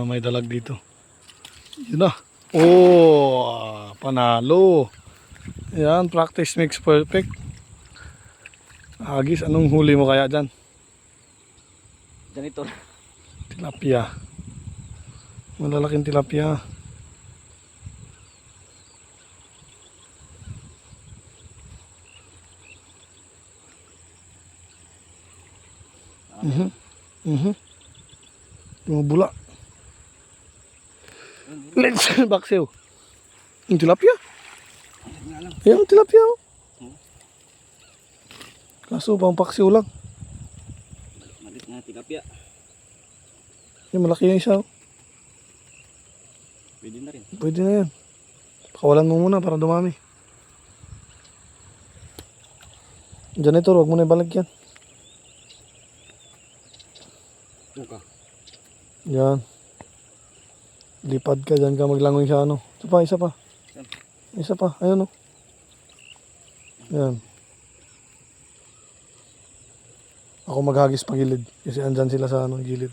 May dalag dito. Yun na. Oh, panalo. Yan, practice makes perfect. Agis, anong huli mo kaya dyan? Ganito. Tilapia. Malalaking tilapia. Bumubula. Let's baksew. Yung tilapia. Ayan, tilapia. Kaso pang paksiw lang. Malit na tilapia. Yung malaki yung isa. Pwede na rin. Pwede na yan. Pakawalan mo muna para dumami. Diyan ito, huwag mo na ibalag yan. Buka. Yan. Lipad ka, dyan ka maglangoy sa ano. Isa pa. Isa pa, ayun o. Yan. Ako maghagis pa gilid. Kasi andyan sila sa ano, gilid.